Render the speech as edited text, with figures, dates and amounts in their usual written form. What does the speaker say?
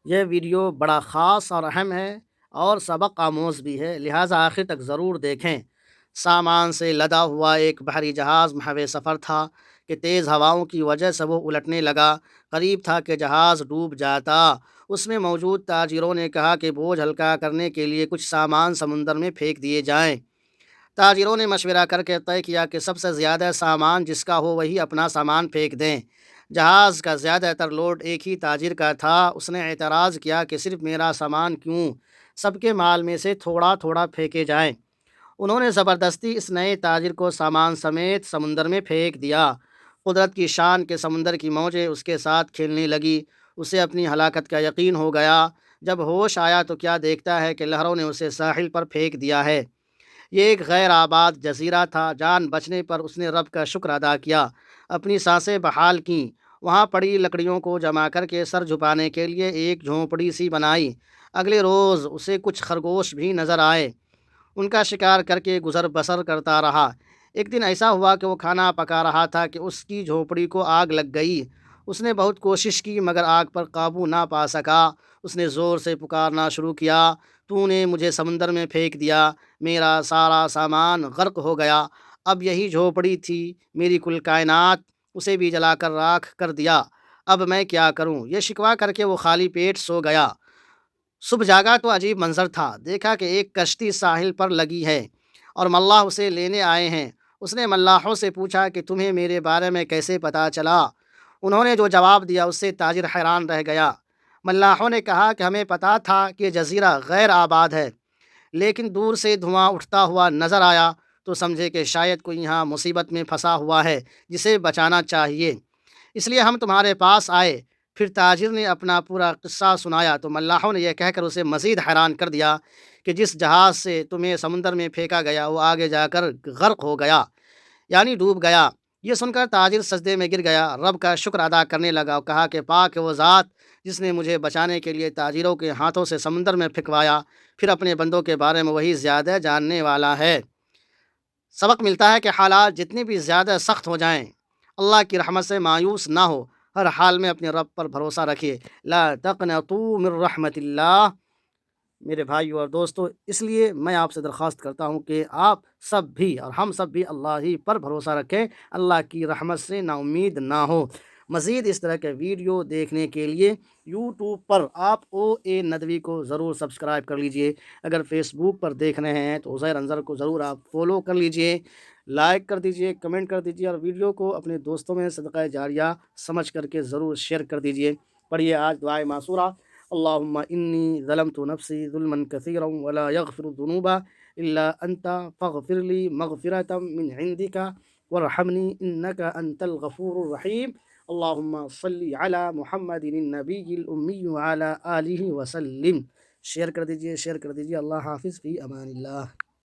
یہ ویڈیو بڑا خاص اور اہم ہے اور سبق آموز بھی ہے، لہٰذا آخر تک ضرور دیکھیں۔ سامان سے لدا ہوا ایک بحری جہاز محو سفر تھا کہ تیز ہواؤں کی وجہ سے وہ الٹنے لگا۔ قریب تھا کہ جہاز ڈوب جاتا۔ اس میں موجود تاجروں نے کہا کہ بوجھ ہلکا کرنے کے لیے کچھ سامان سمندر میں پھینک دیے جائیں۔ تاجروں نے مشورہ کر کے طے کیا کہ سب سے زیادہ سامان جس کا ہو وہی اپنا سامان پھینک دیں۔ جہاز کا زیادہ تر لوڈ ایک ہی تاجر کا تھا۔ اس نے اعتراض کیا کہ صرف میرا سامان کیوں، سب کے مال میں سے تھوڑا تھوڑا پھینکے جائیں۔ انہوں نے زبردستی اس نئے تاجر کو سامان سمیت سمندر میں پھینک دیا۔ قدرت کی شان کے سمندر کی موجیں اس کے ساتھ کھیلنے لگی۔ اسے اپنی ہلاکت کا یقین ہو گیا۔ جب ہوش آیا تو کیا دیکھتا ہے کہ لہروں نے اسے ساحل پر پھینک دیا ہے۔ یہ ایک غیر آباد جزیرہ تھا۔ جان بچنے پر اس نے رب کا شکر ادا کیا، اپنی سانسیں بحال کیں۔ وہاں پڑی لکڑیوں کو جمع کر کے سر جھپانے کے لیے ایک جھونپڑی سی بنائی۔ اگلے روز اسے کچھ خرگوش بھی نظر آئے۔ ان کا شکار کر کے گزر بسر کرتا رہا۔ ایک دن ایسا ہوا کہ وہ کھانا پکا رہا تھا کہ اس کی جھونپڑی کو آگ لگ گئی۔ اس نے بہت کوشش کی مگر آگ پر قابو نہ پا سکا۔ اس نے زور سے پکارنا شروع کیا، تو نے مجھے سمندر میں پھینک دیا، میرا سارا سامان غرق ہو گیا، اب یہی جھونپڑی تھی میری کل کائنات، اسے بھی جلا کر راکھ کر دیا، اب میں کیا کروں؟ یہ شکوہ کر کے وہ خالی پیٹ سو گیا۔ صبح جاگا تو عجیب منظر تھا۔ دیکھا کہ ایک کشتی ساحل پر لگی ہے اور ملاح اسے لینے آئے ہیں۔ اس نے ملاحوں سے پوچھا کہ تمہیں میرے بارے میں کیسے پتہ چلا؟ انہوں نے جو جواب دیا اس سے تاجر حیران رہ گیا۔ ملاحوں نے کہا کہ ہمیں پتہ تھا کہ یہ جزیرہ غیر آباد ہے، لیکن دور سے دھواں اٹھتا ہوا نظر آیا تو سمجھے کہ شاید کوئی یہاں مصیبت میں پھنسا ہوا ہے جسے بچانا چاہیے، اس لیے ہم تمہارے پاس آئے۔ پھر تاجر نے اپنا پورا قصہ سنایا تو ملاحوں نے یہ کہہ کر اسے مزید حیران کر دیا کہ جس جہاز سے تمہیں سمندر میں پھینکا گیا وہ آگے جا کر غرق ہو گیا، یعنی ڈوب گیا۔ یہ سن کر تاجر سجدے میں گر گیا، رب کا شکر ادا کرنے لگا اور کہا کہ پاک ہے وہ ذات جس نے مجھے بچانے کے لیے تاجروں کے ہاتھوں سے سمندر میں پھینکوایا، پھر اپنے بندوں کے بارے میں وہی زیادہ جاننے والا ہے۔ سبق ملتا ہے کہ حالات جتنی بھی زیادہ سخت ہو جائیں، اللہ کی رحمت سے مایوس نہ ہو، ہر حال میں اپنے رب پر بھروسہ رکھیے۔ لا تقنطوا من رحمت اللہ۔ میرے بھائیو اور دوستو، اس لیے میں آپ سے درخواست کرتا ہوں کہ آپ سب بھی اور ہم سب بھی اللہ ہی پر بھروسہ رکھیں، اللہ کی رحمت سے نا امید نہ ہو۔ مزید اس طرح کے ویڈیو دیکھنے کے لیے یوٹیوب پر آپ او اے ندوی کو ضرور سبسکرائب کر لیجئے۔ اگر فیس بک پر دیکھ رہے ہیں تو عزیر انظر کو ضرور آپ فالو کر لیجئے، لائک کر دیجئے، کمنٹ کر دیجئے اور ویڈیو کو اپنے دوستوں میں صدقہ جاریہ سمجھ کر کے ضرور شیئر کر دیجئے۔ پڑھیے آج دعائے معصورہ۔ اللهم إني ظلمت نفسي ظلما كثيرا ولا يغفر الذنوب إلا أنت فاغفر لي مغفرة من عندك وارحمني إنك أنت الغفور الرحيم اللهم صل على محمد النبي الأمي وعلى آله وسلم۔ شیئر کر دیجئے، شیئر کر دیجئے۔ اللہ حافظ، فی امان اللہ۔